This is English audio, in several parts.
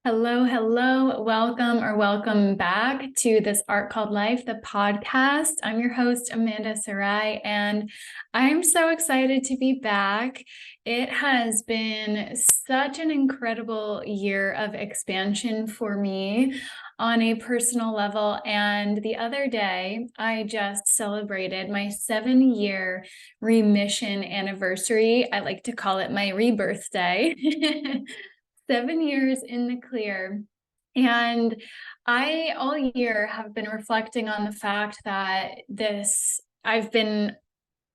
Hello, hello. Welcome back to this Art Called Life, the podcast. I'm your host, Amanda Sarai, and I'm so excited to be back. It has been such an incredible year of expansion for me on a personal level. And the other day, I just celebrated my 7-year remission anniversary. I like to call it my rebirthday. 7 years in the clear. And I all year have been reflecting on the fact that I've been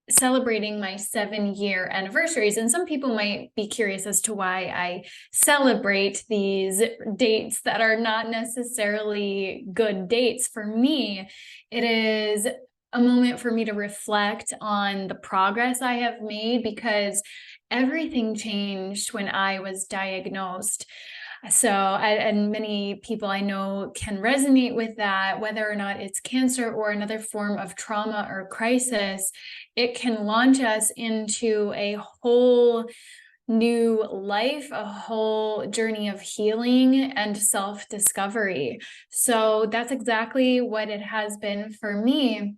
celebrating my 7-year anniversaries. And some people might be curious as to why I celebrate these dates that are not necessarily good dates. For me, it is a moment for me to reflect on the progress I have made, because everything changed when I was diagnosed. And many people I know can resonate with that, whether or not it's cancer or another form of trauma or crisis. It can launch us into a whole new life, a whole journey of healing and self-discovery. So that's exactly what it has been for me.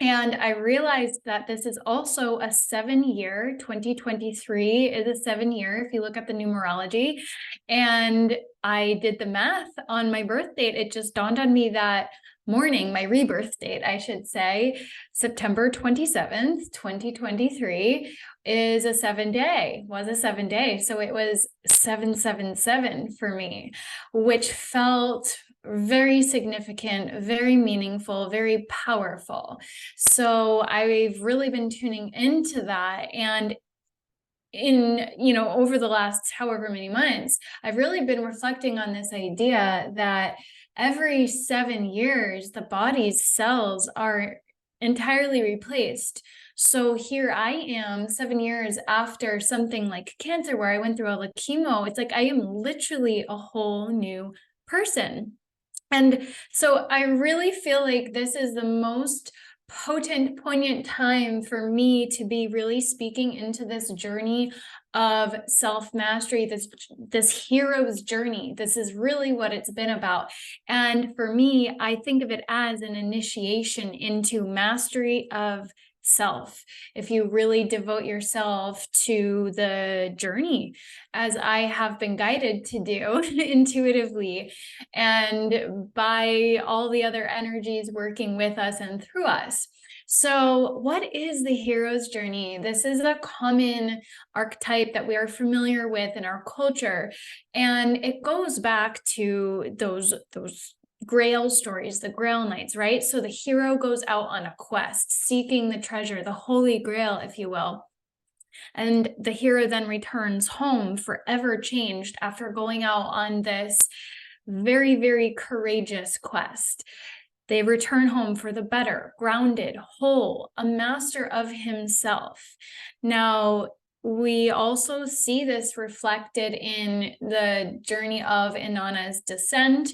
And I realized that this is also a 7-year, 2023 is a 7-year, if you look at the numerology. And I did the math on my birth date. It just dawned on me that morning, my rebirth date, I should say, September 27th, 2023 was a 7-day. So it was 777 for me, which felt very significant, very meaningful, very powerful. So I've really been tuning into that. And over the last however many months, I've really been reflecting on this idea that every 7 years, the body's cells are entirely replaced. So here I am 7 years after something like cancer, where I went through all the chemo. It's like I am literally a whole new person. And so I really feel like this is the most poignant time for me to be really speaking into this journey of self-mastery, this hero's journey. This is really what it's been about. And for me, I think of it as an initiation into mastery of self. If you really devote yourself to the journey, as I have been guided to do intuitively, and by all the other energies working with us and through us. So what is the hero's journey? This is a common archetype that we are familiar with in our culture. And it goes back to those Grail stories, the Grail Knights, right? So the hero goes out on a quest, seeking the treasure, the Holy Grail, if you will. And the hero then returns home forever changed after going out on this very, very courageous quest. They return home for the better, grounded, whole, a master of himself. Now, we also see this reflected in the journey of Inanna's descent,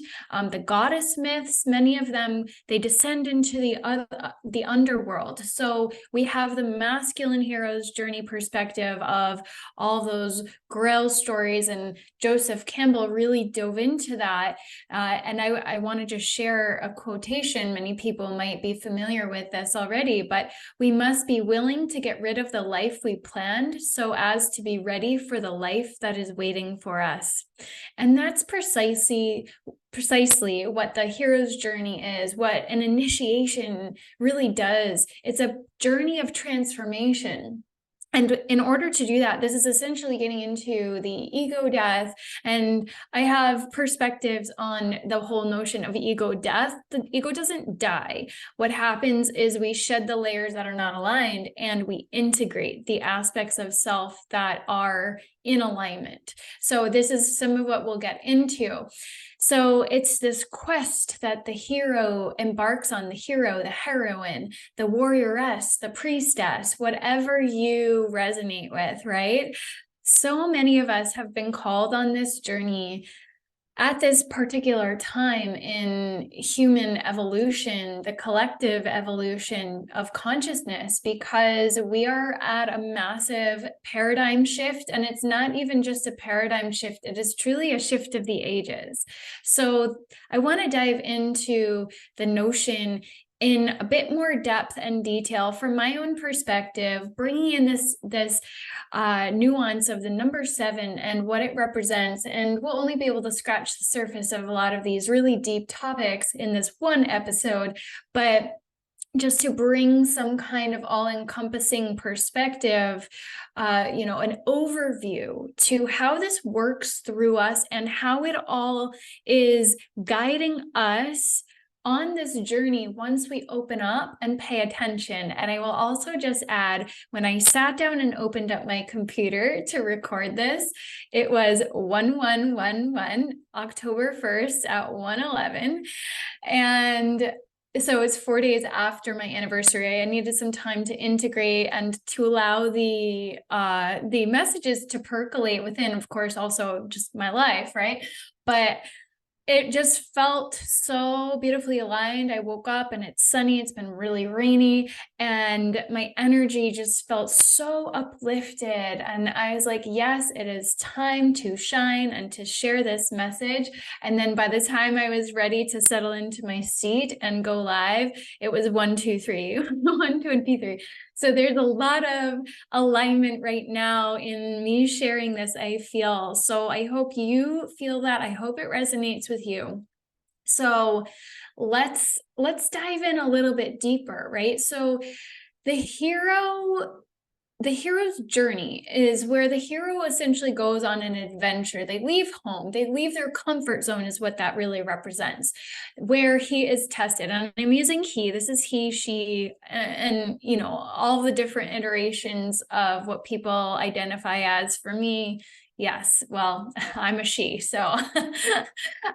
the goddess myths. Many of them, they descend into the underworld. So we have the masculine hero's journey perspective of all those Grail stories, and Joseph Campbell really dove into that. And I want to just share a quotation. Many people might be familiar with this already, but we must be willing to get rid of the life we planned so as to be ready for the life that is waiting for us. And that's precisely what the hero's journey is, what an initiation really does. It's a journey of transformation. And in order to do that, this is essentially getting into the ego death. And I have perspectives on the whole notion of ego death. The ego doesn't die. What happens is we shed the layers that are not aligned, and we integrate the aspects of self that are in alignment. So this is some of what we'll get into. So it's this quest that the hero embarks on, the hero, the heroine, the warrioress, the priestess, whatever you resonate with, right? So many of us have been called on this journey at this particular time in human evolution, the collective evolution of consciousness, because we are at a massive paradigm shift. And it's not even just a paradigm shift, it is truly a shift of the ages. So I want to dive into the notion in a bit more depth and detail from my own perspective, bringing in this nuance of the number 7 and what it represents. And we'll only be able to scratch the surface of a lot of these really deep topics in this one episode, but just to bring some kind of all-encompassing perspective, an overview to how this works through us and how it all is guiding us on this journey once we open up and pay attention. And I will also just add, when I sat down and opened up my computer to record this, it was 1111, October 1st at 1:11. And so it's 4 days after my anniversary. I needed some time to integrate and to allow the messages to percolate within, of course, also just my life, right? But it just felt so beautifully aligned. I woke up and it's sunny. It's been really rainy, and my energy just felt so uplifted. And I was like, yes, it is time to shine and to share this message. And then by the time I was ready to settle into my seat and go live, it was 1, 2, 3, 1, 2, and P3. So there's a lot of alignment right now in me sharing this, I feel. So I hope you feel that. I hope it resonates with you. So let's dive in a little bit deeper, right? So the hero's journey is where the hero essentially goes on an adventure. They leave home, they leave their comfort zone, is what that really represents, where he is tested. And I'm using he, this is he, she, and all the different iterations of what people identify as. For me, yes, well, I'm a she, so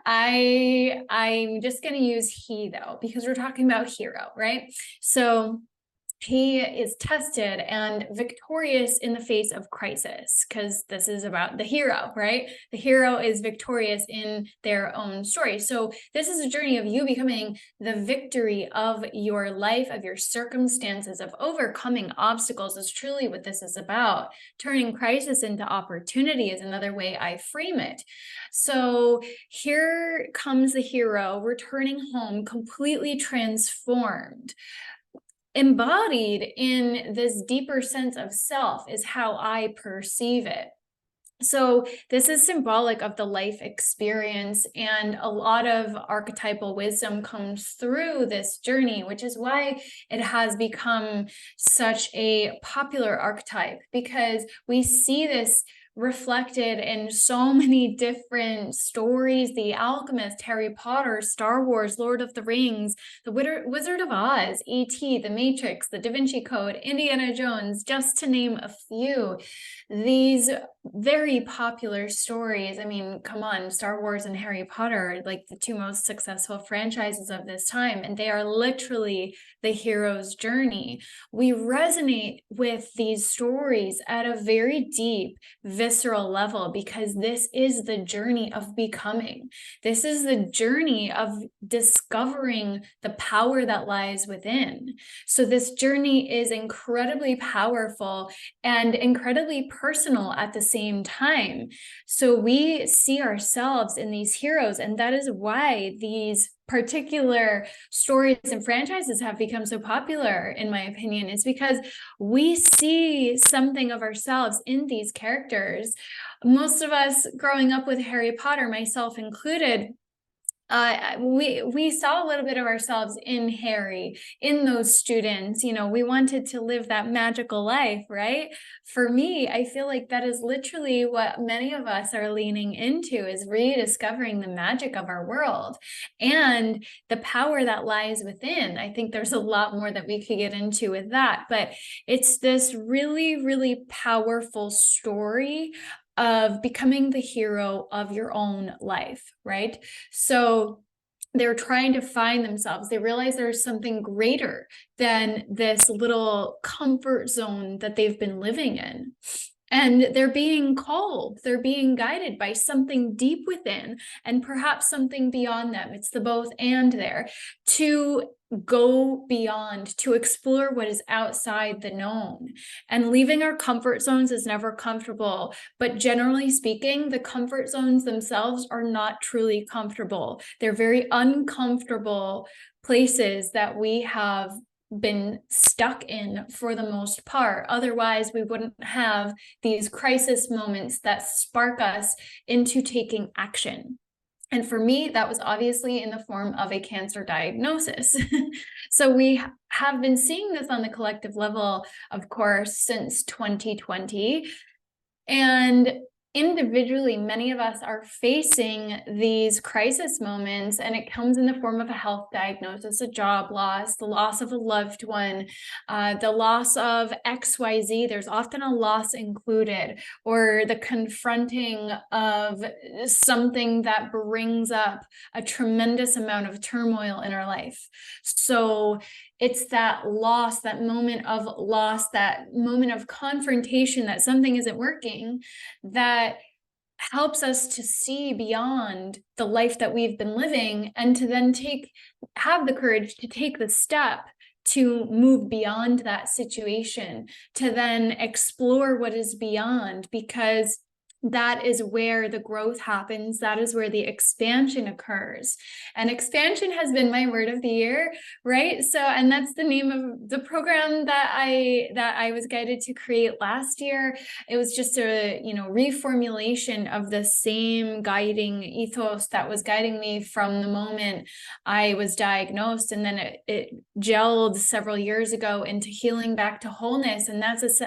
I'm just going to use he though, because we're talking about hero, right? So he is tested and victorious in the face of crisis, because this is about the hero, right? The hero is victorious in their own story. So this is a journey of you becoming the victory of your life, of your circumstances, of overcoming obstacles is truly what this is about. Turning crisis into opportunity is another way I frame it. So here comes the hero returning home completely transformed. Embodied in this deeper sense of self is how I perceive it. So this is symbolic of the life experience, and a lot of archetypal wisdom comes through this journey, which is why it has become such a popular archetype, because we see this reflected in so many different stories: The Alchemist, Harry Potter, Star Wars, Lord of the Rings, The Wizard of Oz, E.T., The Matrix, The Da Vinci Code, Indiana Jones, just to name a few. These very popular stories, I mean, come on, Star Wars and Harry Potter are like the 2 most successful franchises of this time, and they are literally the hero's journey. We resonate with these stories at a very deep, visceral level, because this is the journey of becoming. This is the journey of discovering the power that lies within. So this journey is incredibly powerful and incredibly personal at the same time. So we see ourselves in these heroes, and that is why these particular stories and franchises have become so popular, in my opinion, is because we see something of ourselves in these characters. Most of us growing up with Harry Potter, myself included, we saw a little bit of ourselves in Harry, in those students. We wanted to live that magical life, right? For me, I feel like that is literally what many of us are leaning into, is rediscovering the magic of our world and the power that lies within. I think there's a lot more that we could get into with that, but it's this really, really powerful story of becoming the hero of your own life, right? So they're trying to find themselves. They realize there's something greater than this little comfort zone that they've been living in. And they're being called, they're being guided by something deep within and perhaps something beyond them. It's the both and there, to go beyond, to explore what is outside the known. And leaving our comfort zones is never comfortable, but generally speaking, the comfort zones themselves are not truly comfortable. They're very uncomfortable places that we have been stuck in for the most part. Otherwise, we wouldn't have these crisis moments that spark us into taking action. And for me, that was obviously in the form of a cancer diagnosis. So we have been seeing this on the collective level, of course, since 2020. And individually, many of us are facing these crisis moments, and it comes in the form of a health diagnosis, a job loss, the loss of a loved one, the loss of XYZ. There's often a loss included, or the confronting of something that brings up a tremendous amount of turmoil in our life. So it's that loss, that moment of loss, that moment of confrontation that something isn't working, that helps us to see beyond the life that we've been living, and to then have the courage to take the step to move beyond that situation, to then explore what is beyond, because that is where the growth happens. That is where the expansion occurs. And expansion has been my word of the year, right? So, and that's the name of the program that I was guided to create last year. It was just a, reformulation of the same guiding ethos that was guiding me from the moment I was diagnosed. And then it gelled several years ago into healing back to wholeness. And that's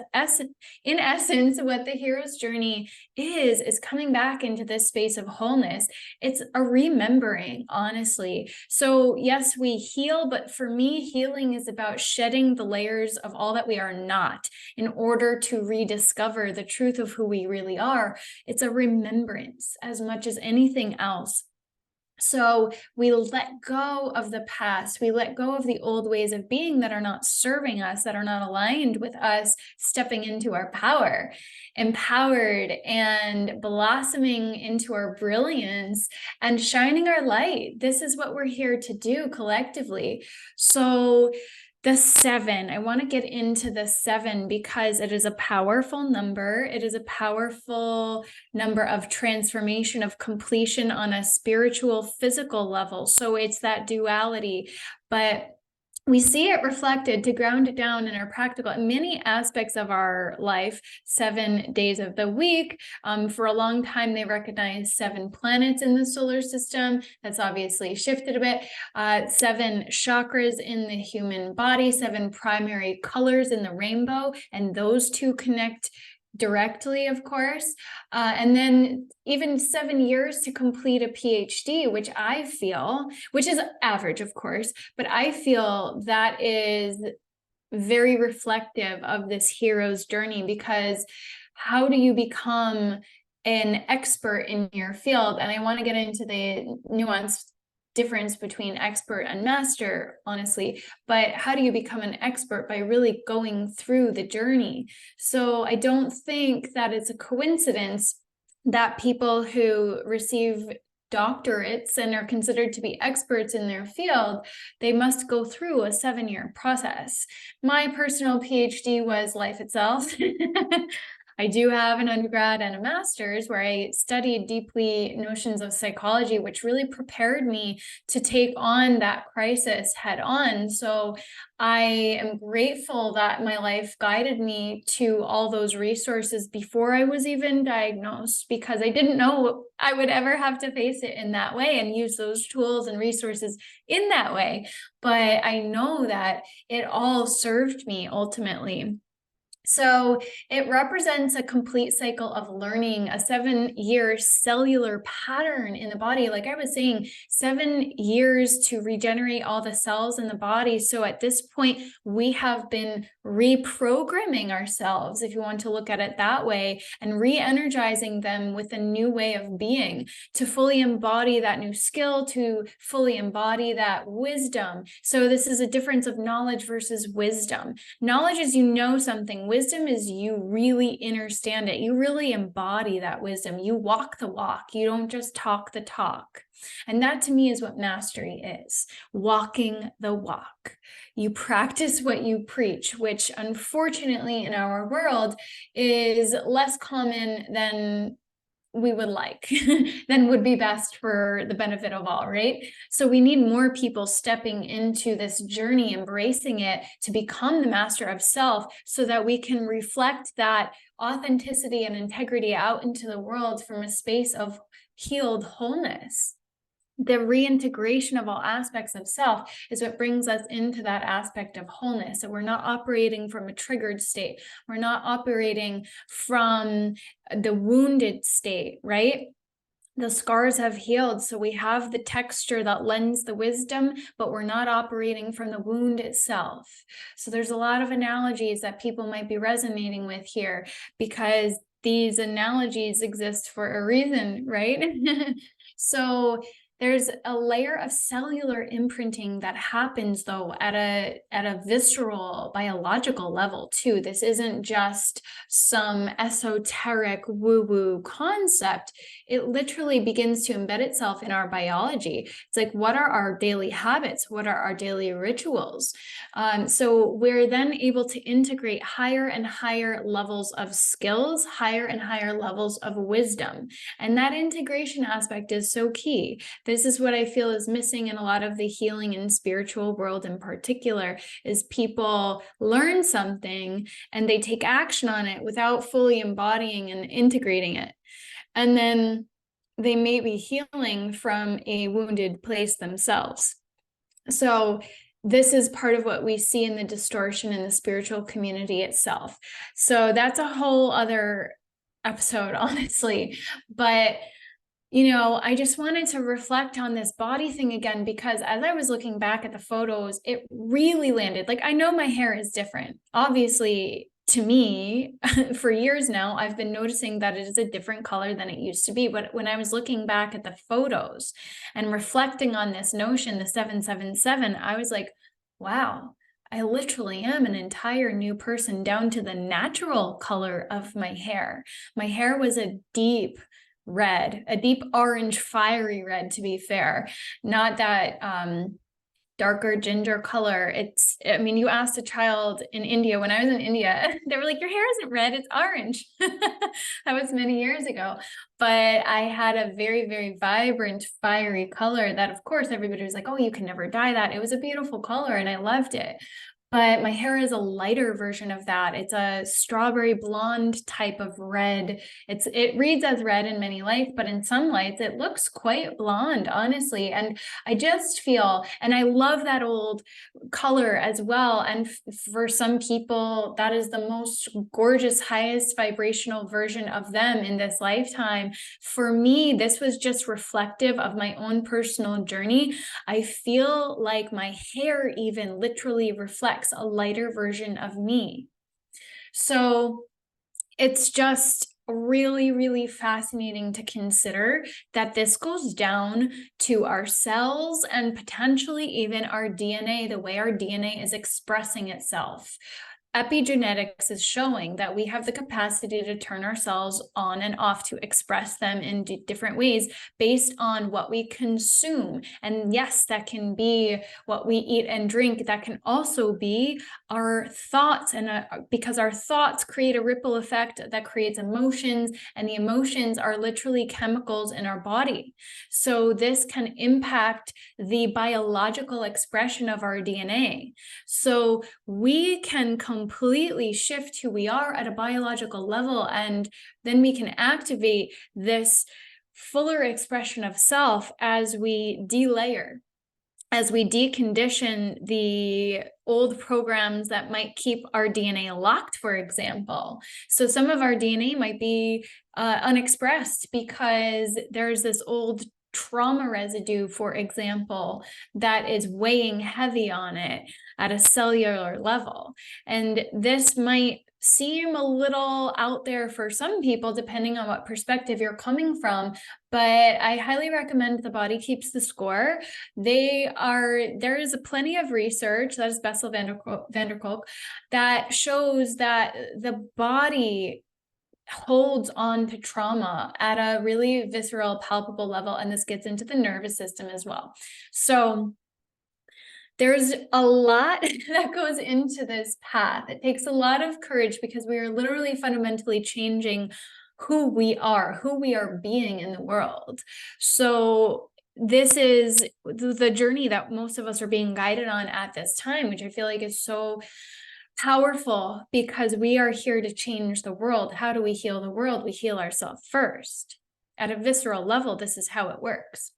in essence what the hero's journey is coming back into this space of wholeness. It's a remembering, honestly. So yes, we heal, but for me, healing is about shedding the layers of all that we are not in order to rediscover the truth of who we really are. It's a remembrance as much as anything else. So we let go of the past. We let go of the old ways of being that are not serving us, that are not aligned with us stepping into our power, empowered and blossoming into our brilliance and shining our light. This is what we're here to do collectively. So the 7, I want to get into the 7 because it is a powerful number. It is a powerful number of transformation, of completion on a spiritual, physical level. So it's that duality, but we see it reflected, to ground it down in our practical, in many aspects of our life, 7 days of the week. For a long time, they recognized 7 planets in the solar system. That's obviously shifted a bit. 7 chakras in the human body, 7 primary colors in the rainbow, and those two connect directly, of course. And then even 7 years to complete a PhD, which I feel, which is average, of course, but I feel that is very reflective of this hero's journey, because how do you become an expert in your field? And I want to get into the nuanced difference between expert and master, honestly, but how do you become an expert? By really going through the journey. So I don't think that it's a coincidence that people who receive doctorates and are considered to be experts in their field, they must go through a 7-year process. My personal PhD was life itself. I do have an undergrad and a master's where I studied deeply notions of psychology, which really prepared me to take on that crisis head on. So I am grateful that my life guided me to all those resources before I was even diagnosed, because I didn't know I would ever have to face it in that way and use those tools and resources in that way. But I know that it all served me ultimately. So it represents a complete cycle of learning, a 7-year cellular pattern in the body. Like I was saying, 7 years to regenerate all the cells in the body. So at this point, we have been reprogramming ourselves, if you want to look at it that way, and re-energizing them with a new way of being, to fully embody that new skill, to fully embody that wisdom. So this is a difference of knowledge versus wisdom. Knowledge is you know something. wisdom is you really understand it. You really embody that wisdom. You walk the walk. You don't just talk the talk. And that to me is what mastery is, walking the walk. You practice what you preach, which unfortunately in our world is less common than we would like, then would be best for the benefit of all, right? So we need more people stepping into this journey, embracing it to become the master of self, so that we can reflect that authenticity and integrity out into the world from a space of healed wholeness. The reintegration of all aspects of self is what brings us into that aspect of wholeness. So we're not operating from a triggered state. We're not operating from the wounded state, right? The scars have healed. So we have the texture that lends the wisdom, but we're not operating from the wound itself. So there's a lot of analogies that people might be resonating with here, because these analogies exist for a reason, right? So there's a layer of cellular imprinting that happens though at a visceral biological level too. This isn't just some esoteric woo-woo concept. It literally begins to embed itself in our biology. It's like, what are our daily habits? What are our daily rituals? So we're then able to integrate higher and higher levels of skills, higher and higher levels of wisdom. And that integration aspect is so key. This is what I feel is missing in a lot of the healing and spiritual world in particular, is people learn something and they take action on it without fully embodying and integrating it. And then they may be healing from a wounded place themselves. So this is part of what we see in the distortion in the spiritual community itself. So that's a whole other episode, honestly. But I just wanted to reflect on this body thing again, because as I was looking back at the photos, it really landed. Like, I know my hair is different. Obviously, to me, for years now, I've been noticing that it is a different color than it used to be. But when I was looking back at the photos and reflecting on this notion, the 777, I was like, wow, I literally am an entire new person down to the natural color of my hair. My hair was a deep red, a deep orange, fiery red, to be fair, not that darker ginger color. You asked a child in India, when I was in India, they were like, your hair isn't red, it's orange. That was many years ago. But I had a very, very vibrant, fiery color that, of course, everybody was like, oh, you can never dye that. It was a beautiful color and I loved it. But my hair is a lighter version of that. It's a strawberry blonde type of red. It reads as red in many lights, but in some lights it looks quite blonde, honestly. And I just feel, and I love that old color as well. And for some people, that is the most gorgeous, highest vibrational version of them in this lifetime. For me, this was just reflective of my own personal journey. I feel like my hair even literally reflects a lighter version of me. So it's just really, really fascinating to consider that this goes down to our cells and potentially even our DNA, the way our DNA is expressing itself. Epigenetics is showing that we have the capacity to turn ourselves on and off, to express them in different ways based on what we consume. And yes, that can be what we eat and drink. That can also be our thoughts, and because our thoughts create a ripple effect that creates emotions, and the emotions are literally chemicals in our body. So this can impact the biological expression of our DNA. So we can completely shift who we are at a biological level, and then we can activate this fuller expression of self as we delayer, as we decondition the old programs that might keep our DNA locked, for example. So some of our DNA might be unexpressed because there's this old trauma residue, for example, that is weighing heavy on it at a cellular level. And this might seem a little out there for some people, depending on what perspective you're coming from, but I highly recommend The Body Keeps the Score. There is plenty of research, that is Bessel van der Kolk, that shows that the body holds on to trauma at a really visceral, palpable level. And this gets into the nervous system as well. So there's a lot that goes into this path. It takes a lot of courage because we are literally fundamentally changing who we are being in the world. So this is the journey that most of us are being guided on at this time, which I feel like is so powerful because we are here to change the world. How do we heal the world? We heal ourselves first. At a visceral level, this is how it works.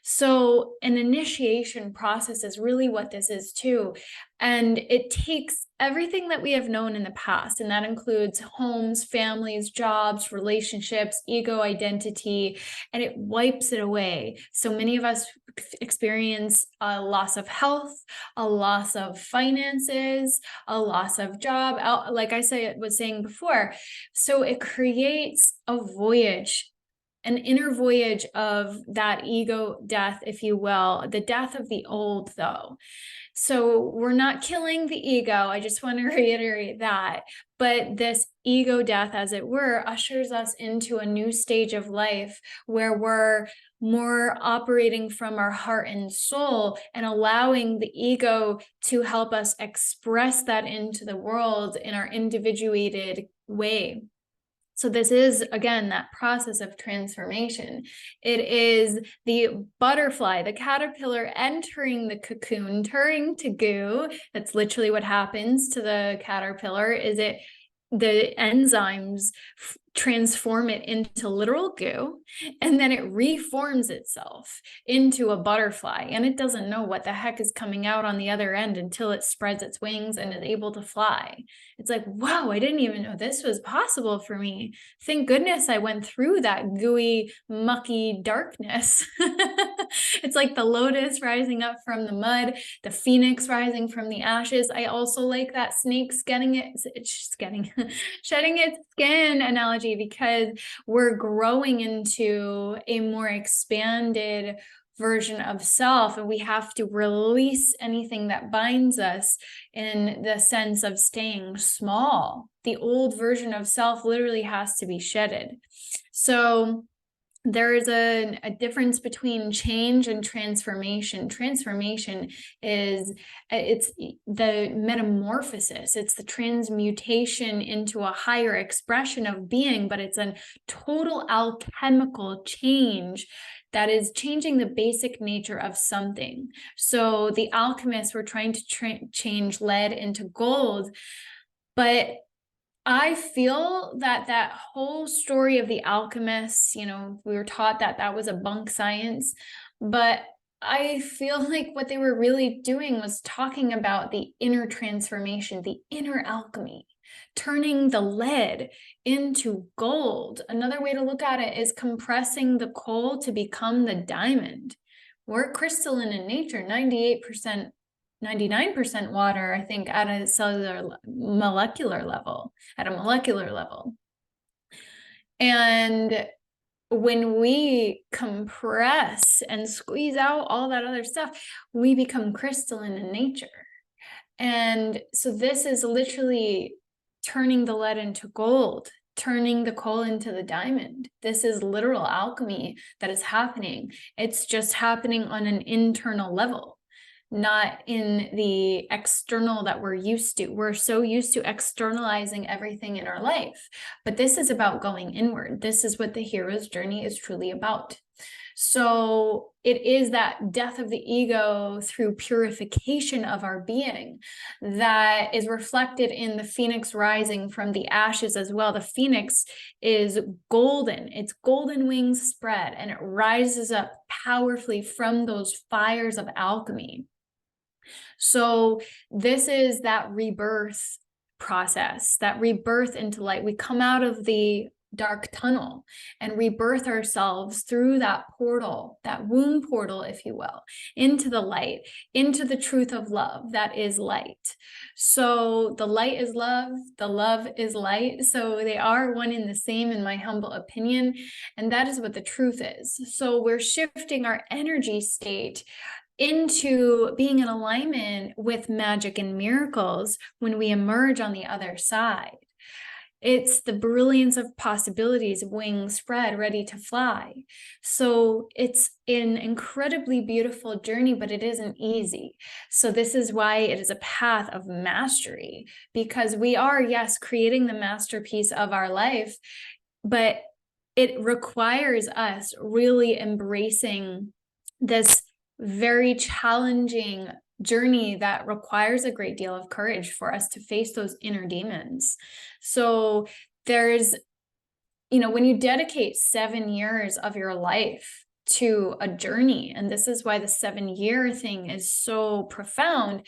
So an initiation process is really what this is too. And it takes everything that we have known in the past, and that includes homes, families, jobs, relationships, ego, identity, and it wipes it away. So many of us experience a loss of health, a loss of finances, a loss of job, like I was saying before. So it creates a voyage, an inner voyage of that ego death, if you will, the death of the old, though. So we're not killing the ego. I just want to reiterate that. But this ego death, as it were, ushers us into a new stage of life where we're more operating from our heart and soul and allowing the ego to help us express that into the world in our individuated way. So this is, again, that process of transformation. It is the butterfly, the caterpillar entering the cocoon, turning to goo. That's literally what happens to the caterpillar. The enzymes transform it into literal goo, and then it reforms itself into a butterfly, and it doesn't know what the heck is coming out on the other end until it spreads its wings and is able to fly. It's like, wow, I didn't even know this was possible for me. Thank goodness I went through that gooey, mucky darkness. It's like the lotus rising up from the mud, the phoenix rising from the ashes. I also like that snake shedding its skin analogy, because we're growing into a more expanded version of self, and we have to release anything that binds us in the sense of staying small. The old version of self literally has to be shedded. So there is a difference between change and transformation. Transformation it's the metamorphosis. It's the transmutation into a higher expression of being, but it's a total alchemical change that is changing the basic nature of something. So the alchemists were trying to change lead into gold, but I feel that whole story of the alchemists, we were taught that that was a bunk science, but I feel like what they were really doing was talking about the inner transformation, the inner alchemy, turning the lead into gold. Another way to look at it is compressing the coal to become the diamond. We're crystalline in nature, 99% water, I think, at a molecular level. And when we compress and squeeze out all that other stuff, we become crystalline in nature. And so this is literally turning the lead into gold, turning the coal into the diamond. This is literal alchemy that is happening. It's just happening on an internal level, not in the external that we're used to. We're so used to externalizing everything in our life, but this is about going inward. This is what the hero's journey is truly about. So it is that death of the ego through purification of our being that is reflected in the phoenix rising from the ashes as well. The phoenix is golden. Its golden wings spread, and it rises up powerfully from those fires of alchemy. So this is that rebirth process, that rebirth into light. We come out of the dark tunnel and rebirth ourselves through that portal, that womb portal, if you will, into the light, into the truth of love that is light. So the light is love, the love is light. So they are one and the same, in my humble opinion. And that is what the truth is. So we're shifting our energy state into being in alignment with magic and miracles when we emerge on the other side. It's the brilliance of possibilities, wings spread, ready to fly. So it's an incredibly beautiful journey, but it isn't easy. So this is why it is a path of mastery, because we are, yes, creating the masterpiece of our life, but it requires us really embracing this very challenging journey that requires a great deal of courage for us to face those inner demons. So there's, when you dedicate 7 years of your life to a journey, and this is why the 7-year thing is so profound,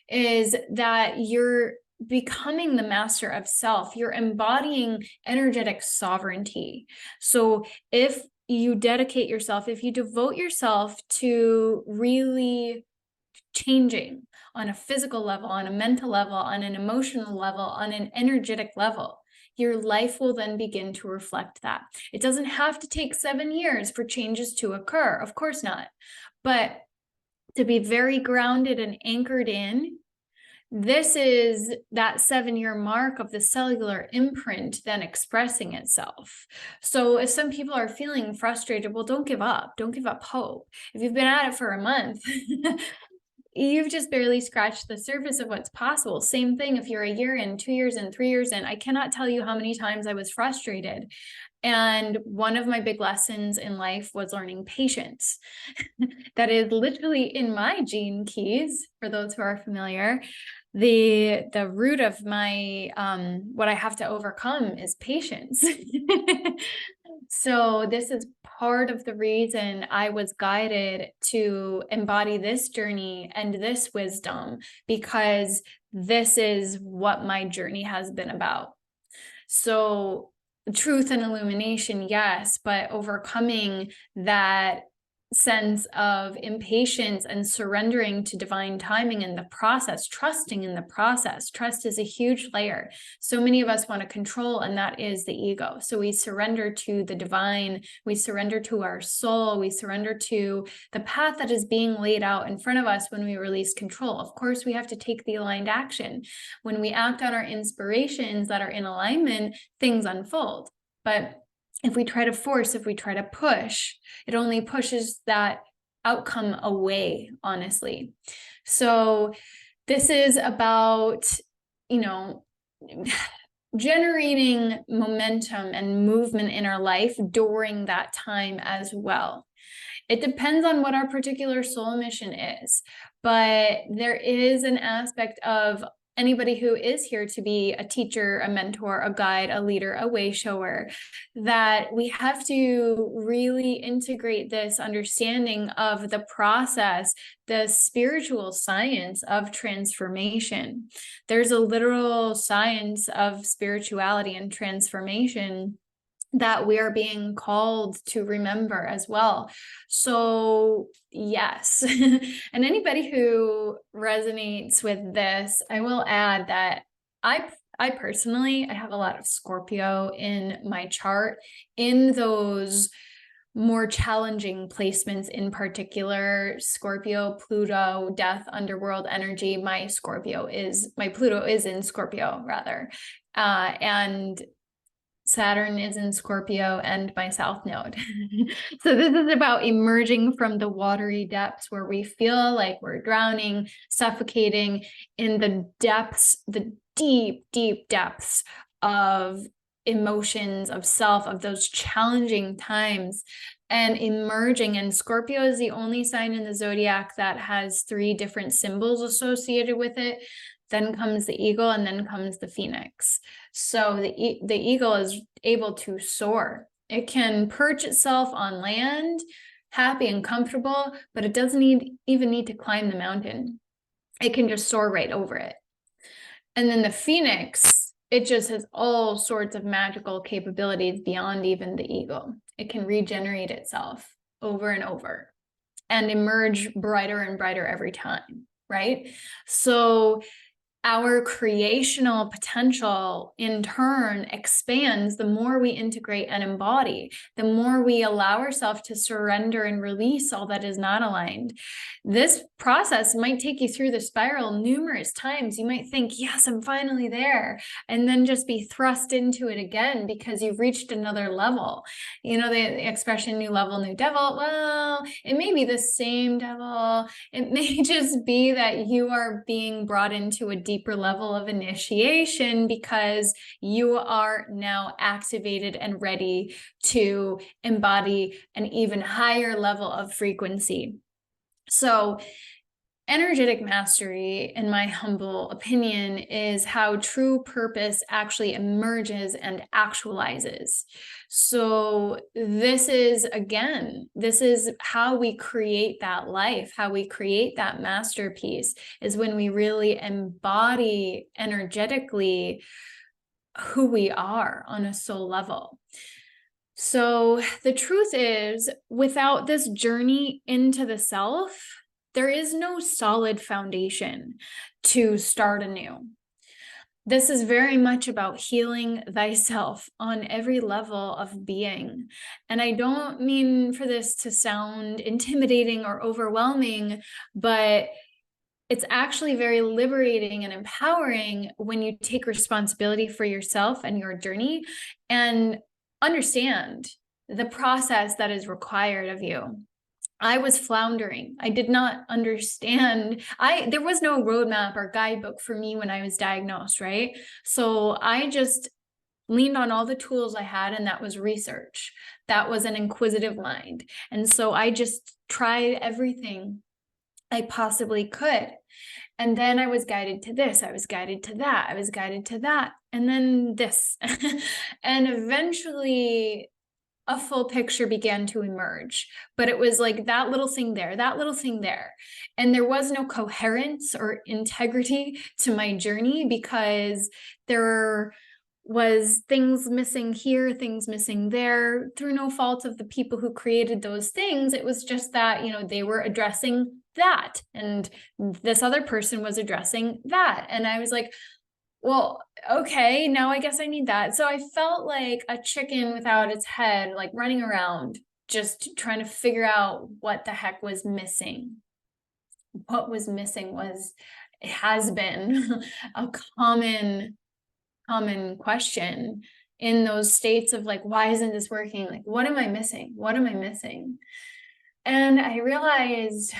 is that you're becoming the master of self. You're embodying energetic sovereignty. So if you dedicate yourself, if you devote yourself to really changing on a physical level, on a mental level, on an emotional level, on an energetic level, your life will then begin to reflect that. It doesn't have to take 7 years for changes to occur. Of course not. But to be very grounded and anchored in, this is that 7-year mark of the cellular imprint then expressing itself. So if some people are feeling frustrated, well, don't give up. Don't give up hope. If you've been at it for a month, you've just barely scratched the surface of what's possible. Same thing if you're a year in, 2 years in, 3 years in. I cannot tell you how many times I was frustrated. And one of my big lessons in life was learning patience. That is literally in my gene keys, for those who are familiar. The root of my what I have to overcome is patience. So this is part of the reason I was guided to embody this journey and this wisdom, because this is what my journey has been about. So truth and illumination, yes, but overcoming that sense of impatience and surrendering to divine timing in the process, trusting in the process. Trust is a huge layer. So many of us want to control, and that is the ego. So we surrender to the divine, we surrender to our soul, we surrender to the path that is being laid out in front of us when we release control. Of course, we have to take the aligned action. When we act on our inspirations that are in alignment, things unfold. But if we try to force, if we try to push, it only pushes that outcome away, honestly. So this is about, generating momentum and movement in our life during that time as well. It depends on what our particular soul mission is, but there is an aspect of anybody who is here to be a teacher, a mentor, a guide, a leader, a way shower, that we have to really integrate this understanding of the process, the spiritual science of transformation. There's a literal science of spirituality and transformation that we are being called to remember as well. So yes, and anybody who resonates with this, I will add that I personally, I have a lot of Scorpio in my chart, in those more challenging placements, in particular, Scorpio, Pluto, death, underworld energy. My Pluto is in Scorpio rather. And Saturn is in Scorpio and my South Node. So this is about emerging from the watery depths where we feel like we're drowning, suffocating, in the depths, the deep, deep depths of emotions, of self, of those challenging times, and emerging. And Scorpio is the only sign in the zodiac that has 3 different symbols associated with it. Then comes the eagle, and then comes the phoenix. So the eagle is able to soar. It can perch itself on land, happy and comfortable, but it doesn't even need to climb the mountain. It can just soar right over it. And then the phoenix it just has all sorts of magical capabilities beyond even the ego. It can regenerate itself over and over and emerge brighter and brighter every time, right? So our creational potential in turn expands the more we integrate and embody, the more we allow ourselves to surrender and release all that is not aligned. This process might take you through the spiral numerous times. You might think, yes, I'm finally there, and then just be thrust into it again because you've reached another level. You know, the expression new level, new devil. Well, it may be the same devil. It may just be that you are being brought into a deeper level of initiation because you are now activated and ready to embody an even higher level of frequency. So energetic mastery, in my humble opinion, is how true purpose actually emerges and actualizes. So this is how we create that life, how we create that masterpiece, is when we really embody energetically who we are on a soul level. So the truth is, without this journey into the self, there is no solid foundation to start anew. This is very much about healing thyself on every level of being. And I don't mean for this to sound intimidating or overwhelming, but it's actually very liberating and empowering when you take responsibility for yourself and your journey and understand the process that is required of you. I was floundering. I did not understand. There was no roadmap or guidebook for me when I was diagnosed, right? So I just leaned on all the tools I had, and that was research. That was an inquisitive mind. And so I just tried everything I possibly could. And then I was guided to this, I was guided to that, I was guided to that, and then this. And eventually a full picture began to emerge. But it was like that little thing there, that little thing there. And there was no coherence or integrity to my journey because there was things missing here, things missing there, through no fault of the people who created those things. It was just that, you know, they were addressing that, and this other person was addressing that. And I was like, well, okay, now I guess I need that. So I felt like a chicken without its head, like running around, just trying to figure out what the heck was missing. What was missing has been a common question in those states of like, why isn't this working? Like, what am I missing? What am I missing? And I realized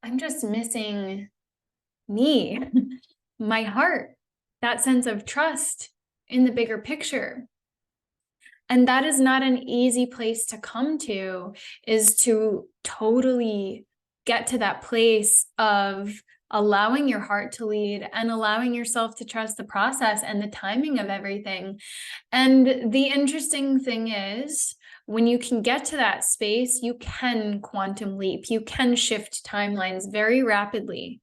I'm just missing me, my heart, that sense of trust in the bigger picture. And that is not an easy place to come to, is to totally get to that place of allowing your heart to lead and allowing yourself to trust the process and the timing of everything. And the interesting thing is, when you can get to that space, you can quantum leap, you can shift timelines very rapidly.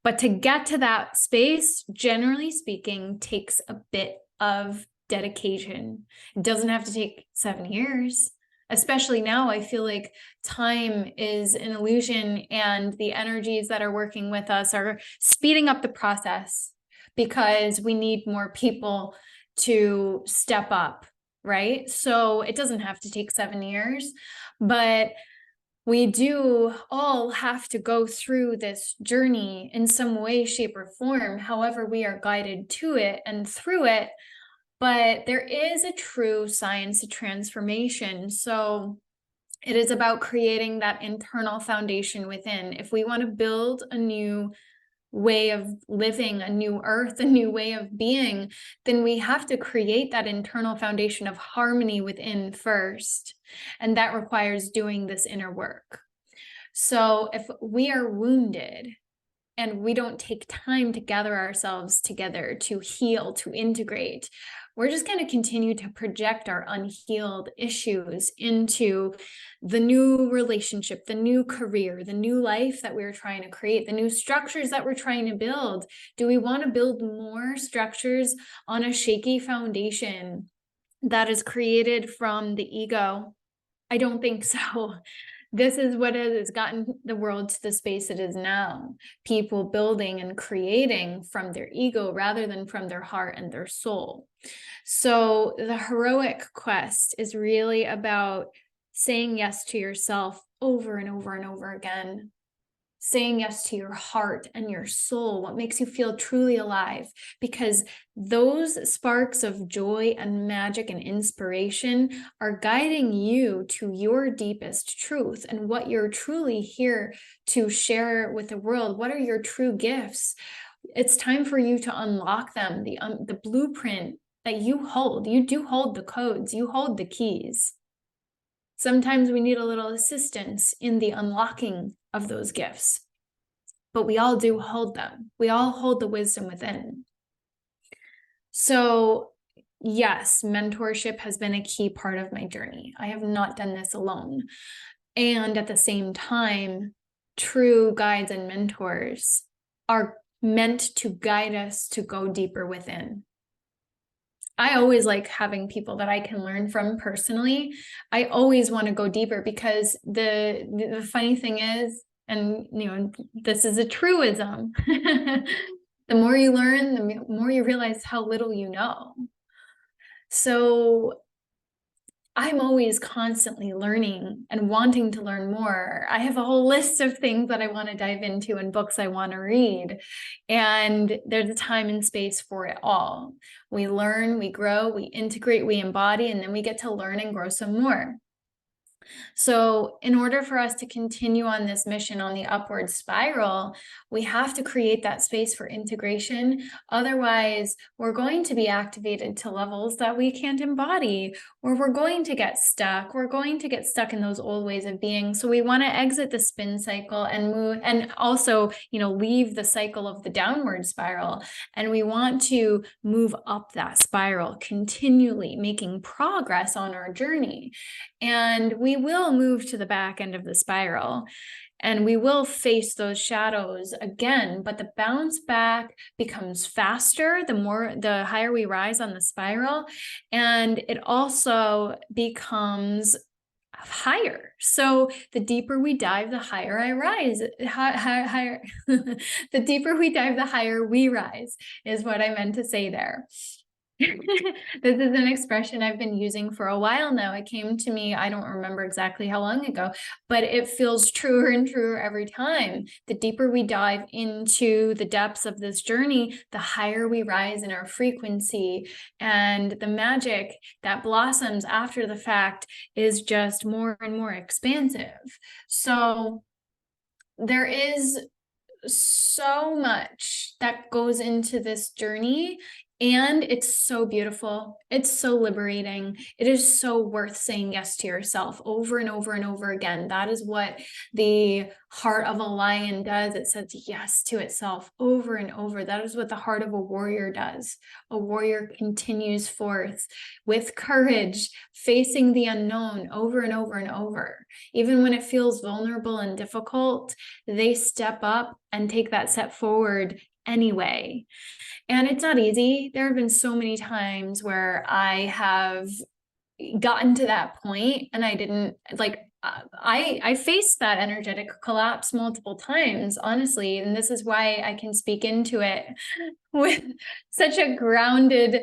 But to get to that space, generally speaking, takes a bit of dedication. It doesn't have to take 7 years. Especially now, I feel like time is an illusion, and the energies that are working with us are speeding up the process because we need more people to step up, right? So it doesn't have to take 7 years, but we do all have to go through this journey in some way, shape, or form, however we are guided to it and through it. But there is a true science of transformation. So it is about creating that internal foundation within. If we want to build a new way of living, a new earth, a new way of being, then we have to create that internal foundation of harmony within first. And that requires doing this inner work. So if we are wounded and we don't take time to gather ourselves together, to heal, to integrate, we're just going to continue to project our unhealed issues into the new relationship, the new career, the new life that we're trying to create, the new structures that we're trying to build. Do we want to build more structures on a shaky foundation that is created from the ego? I don't think so. This is what has gotten the world to the space it is now. People building and creating from their ego rather than from their heart and their soul. So the heroic quest is really about saying yes to yourself over and over and over again. Saying yes to your heart and your soul, what makes you feel truly alive, because those sparks of joy and magic and inspiration are guiding you to your deepest truth and what you're truly here to share with the world. What are your true gifts? It's time for you to unlock them, the blueprint that you hold. You do hold the codes, you hold the keys. Sometimes we need a little assistance in the unlocking of those gifts, but we all do hold them. We all hold the wisdom within. So yes, mentorship has been a key part of my journey. I have not done this alone. And at the same time, true guides and mentors are meant to guide us to go deeper within. I always like having people that I can learn from personally. I always want to go deeper, because the funny thing is, and this is a truism, the more you learn, the more you realize how little you know. So I'm always constantly learning and wanting to learn more. I have a whole list of things that I want to dive into and books I want to read. And there's a time and space for it all. We learn, we grow, we integrate, we embody, and then we get to learn and grow some more. So in order for us to continue on this mission on the upward spiral, we have to create that space for integration. Otherwise, we're going to be activated to levels that we can't embody, or we're going to get stuck. We're going to get stuck in those old ways of being. So we want to exit the spin cycle and move, and also, leave the cycle of the downward spiral. And we want to move up that spiral, continually making progress on our journey. And we will move to the back end of the spiral, and we will face those shadows again, but the bounce back becomes faster the higher we rise on the spiral, and it also becomes higher. So the deeper we dive, the higher I rise. Higher. The deeper we dive, the higher we rise, is what I meant to say there. This is an expression I've been using for a while now. It came to me, I don't remember exactly how long ago, but it feels truer and truer every time. The deeper we dive into the depths of this journey, the higher we rise in our frequency. And the magic that blossoms after the fact is just more and more expansive. So there is so much that goes into this journey, and it's so beautiful. It's so liberating. It is so worth saying yes to yourself over and over and over again. That is what the heart of a lion does. It says yes to itself over and over. That is what the heart of a warrior does. A warrior continues forth with courage, facing the unknown over and over and over. Even when it feels vulnerable and difficult, they step up and take that step forward anyway. And it's not easy. There have been so many times where I have gotten to that point and I didn't I faced that energetic collapse multiple times, honestly. And this is why I can speak into it with such a grounded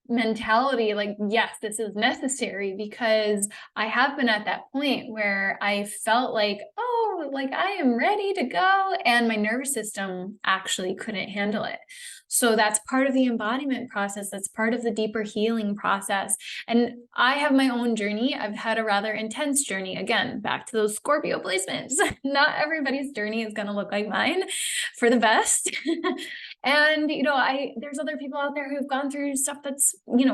mentality, like, yes, this is necessary, because I have been at that point where I felt like, oh, like I am ready to go, and my nervous system actually couldn't handle it. So that's part of the embodiment process. That's part of the deeper healing process. And I have my own journey. I've had a rather intense journey. Again, back to those Scorpio placements. Not everybody's journey is going to look like mine, for the best. And, there's other people out there who've gone through stuff that's, we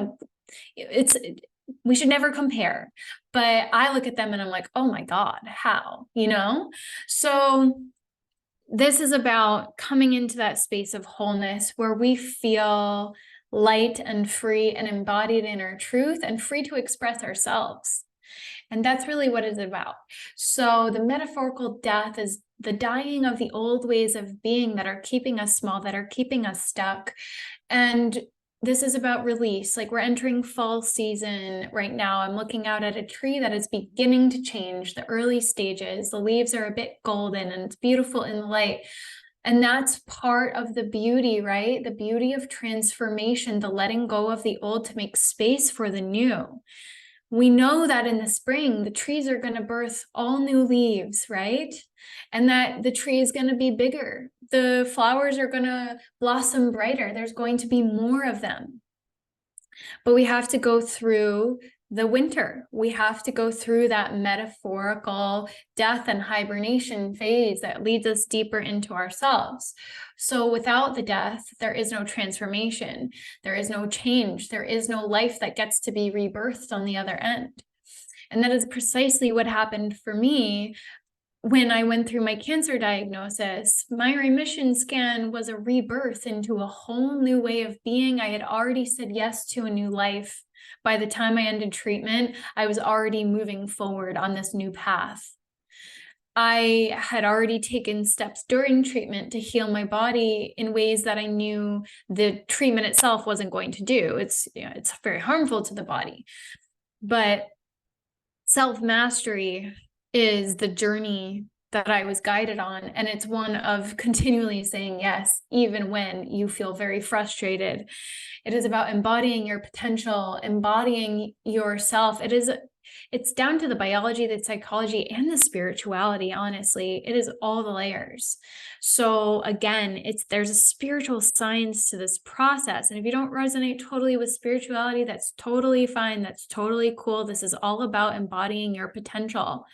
should never compare, but I look at them and I'm like, oh my God, how, So this is about coming into that space of wholeness where we feel light and free and embodied in our truth and free to express ourselves. And that's really what it's about. So the metaphorical death is the dying of the old ways of being that are keeping us small, that are keeping us stuck. And this is about release. Like, we're entering fall season right now. I'm looking out at a tree that is beginning to change, the early stages. The leaves are a bit golden and it's beautiful in the light. And that's part of the beauty, right? The beauty of transformation, the letting go of the old to make space for the new. We know that in the spring, the trees are going to birth all new leaves, right? And that the tree is going to be bigger. The flowers are going to blossom brighter. There's going to be more of them. But we have to go through the winter. We have to go through that metaphorical death and hibernation phase that leads us deeper into ourselves. So without the death, there is no transformation. There is no change. There is no life that gets to be rebirthed on the other end. And that is precisely what happened for me when I went through my cancer diagnosis. My remission scan was a rebirth into a whole new way of being. I had already said yes to a new life. By the time I ended treatment, I was already moving forward on this new path. I had already taken steps during treatment to heal my body in ways that I knew the treatment itself wasn't going to do. It's very harmful to the body. But self-mastery is the journey that I was guided on. And it's one of continually saying yes, even when you feel very frustrated. It is about embodying your potential, embodying yourself. It's down to the biology, the psychology, and the spirituality, honestly. It is all the layers. So again, there's a spiritual science to this process. And if you don't resonate totally with spirituality, that's totally fine. That's totally cool. This is all about embodying your potential.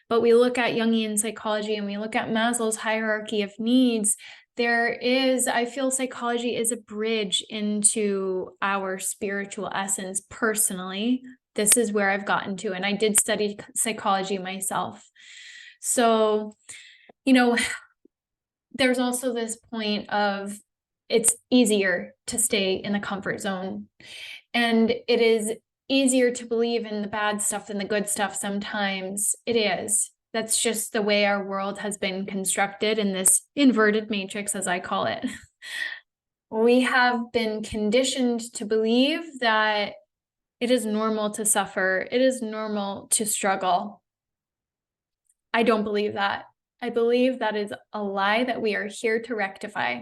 But we look at Jungian psychology and we look at Maslow's hierarchy of needs. I feel psychology is a bridge into our spiritual essence personally. This is where I've gotten to, and I did study psychology myself. So, there's also this point of it's easier to stay in the comfort zone, and it is easier to believe in the bad stuff than the good stuff sometimes. It is. That's just the way our world has been constructed in this inverted matrix, as I call it. We have been conditioned to believe that it is normal to suffer. It is normal to struggle. I don't believe that. I believe that is a lie that we are here to rectify.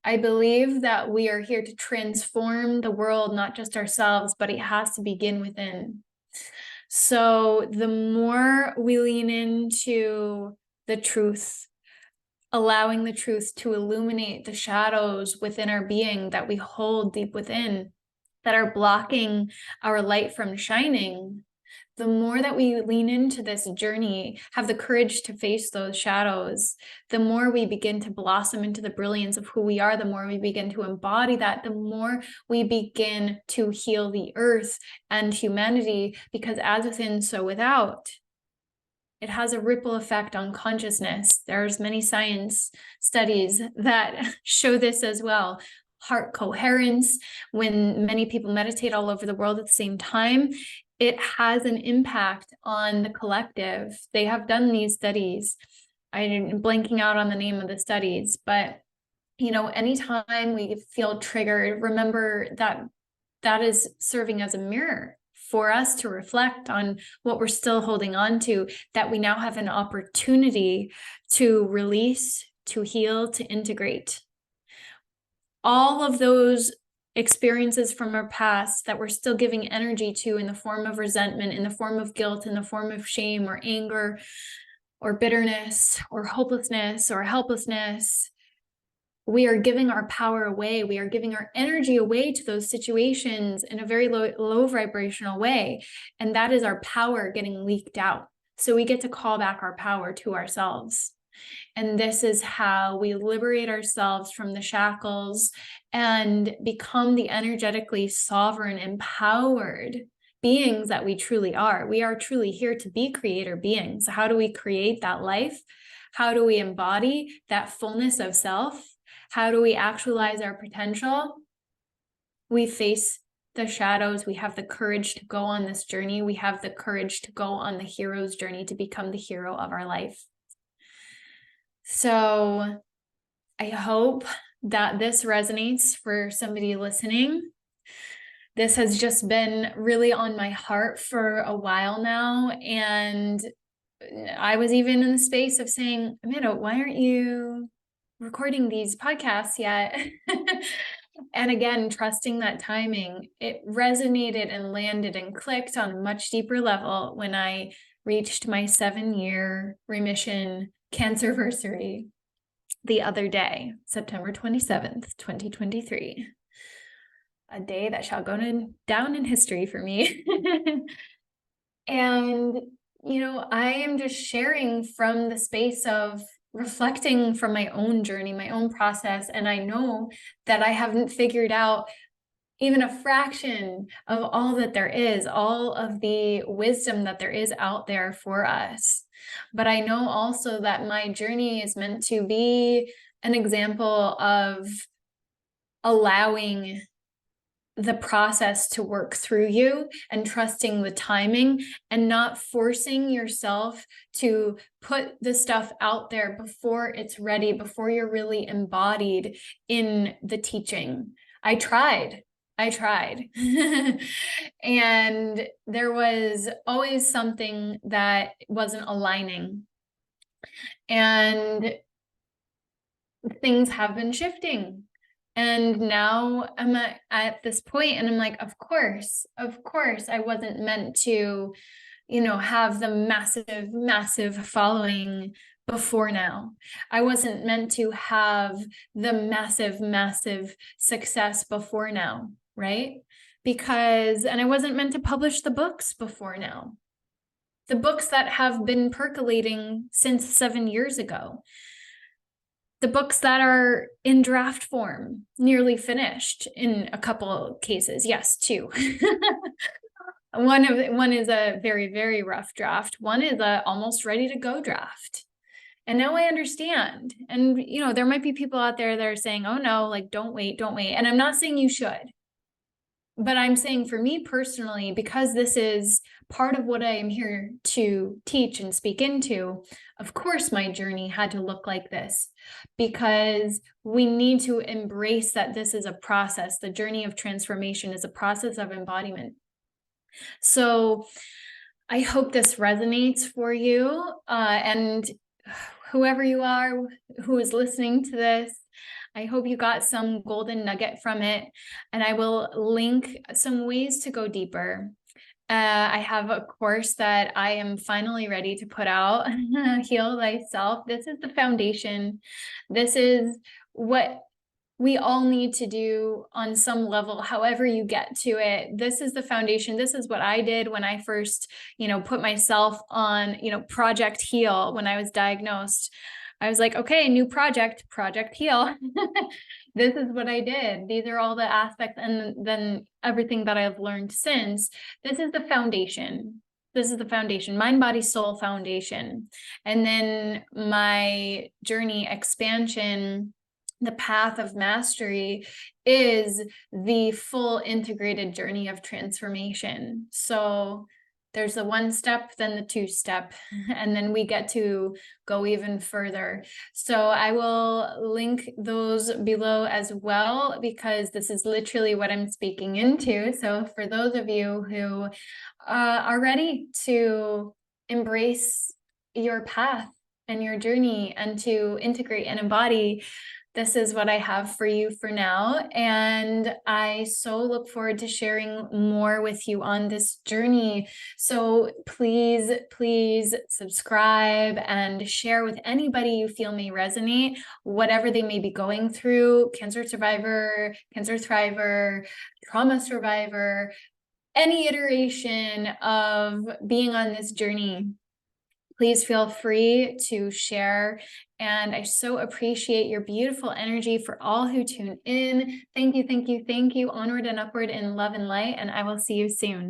I believe that we are here to transform the world, not just ourselves, but it has to begin within. So the more we lean into the truth, allowing the truth to illuminate the shadows within our being that we hold deep within, that are blocking our light from shining, the more that we lean into this journey, have the courage to face those shadows, the more we begin to blossom into the brilliance of who we are, the more we begin to embody that, the more we begin to heal the earth and humanity, because as within, so without. It has a ripple effect on consciousness. There's many science studies that show this as well. Heart coherence, when many people meditate all over the world at the same time, it has an impact on the collective. They have done these studies. I'm blanking out on the name of the studies, but anytime we feel triggered, remember that is serving as a mirror for us to reflect on what we're still holding on to, that we now have an opportunity to release, to heal, to integrate. All of those experiences from our past that we're still giving energy to in the form of resentment, in the form of guilt, in the form of shame or anger or bitterness or hopelessness or helplessness, we are giving our power away. We are giving our energy away to those situations in a very low vibrational way. And that is our power getting leaked out. So we get to call back our power to ourselves. And this is how we liberate ourselves from the shackles and become the energetically sovereign, empowered beings that we truly are. We are truly here to be creator beings. How do we create that life? How do we embody that fullness of self? How do we actualize our potential? We face the shadows. We have the courage to go on this journey. We have the courage to go on the hero's journey to become the hero of our life. So I hope that this resonates for somebody listening. This has just been really on my heart for a while now. And I was even in the space of saying, Amanda, why aren't you recording these podcasts yet? And again, trusting that timing, it resonated and landed and clicked on a much deeper level when I reached my 7-year remission cancerversary the other day, September 27th, 2023. A day that shall go down in history for me. And, I am just sharing from the space of reflecting from my own journey, my own process. And I know that I haven't figured out even a fraction of all that there is, all of the wisdom that there is out there for us. But I know also that my journey is meant to be an example of allowing the process to work through you and trusting the timing and not forcing yourself to put the stuff out there before it's ready, before you're really embodied in the teaching. I tried. And there was always something that wasn't aligning. And things have been shifting. And now I'm at this point and I'm like, of course, I wasn't meant to, have the massive following before now. I wasn't meant to have the massive success before now, right? And I wasn't meant to publish the books before now. The books that have been percolating since 7 years ago. The books that are in draft form, nearly finished in a couple cases. Yes, 2. One is a very, very rough draft. One is a almost ready to go draft. And now I understand. And, there might be people out there that are saying, oh no, like, don't wait. And I'm not saying you should. But I'm saying for me personally, because this is part of what I am here to teach and speak into, of course, my journey had to look like this, because we need to embrace that this is a process. The journey of transformation is a process of embodiment. So I hope this resonates for you. And whoever you are who is listening to this, I hope you got some golden nugget from it, and I will link some ways to go deeper. I have a course that I am finally ready to put out, Heal Thyself. This is the foundation. This is what we all need to do on some level, however you get to it. This is the foundation. This is what I did when I first, put myself on, Project Heal when I was diagnosed. I was like, okay, new Project Heal. This is what I did. These are all the aspects. And then everything that I've learned since. This is the foundation. Mind, body, soul foundation. And then my journey expansion, the path of mastery, is the full integrated journey of transformation. So there's the 1 step, then the 2 step, and then we get to go even further. So I will link those below as well, because this is literally what I'm speaking into. So for those of you who are ready to embrace your path and your journey and to integrate and embody, this is what I have for you for now. And I so look forward to sharing more with you on this journey. So please subscribe and share with anybody you feel may resonate, whatever they may be going through: cancer survivor, cancerthriver, trauma survivor, any iteration of being on this journey. Please feel free to share. And I so appreciate your beautiful energy. For all who tune in, thank you. Onward and upward in love and light. And I will see you soon.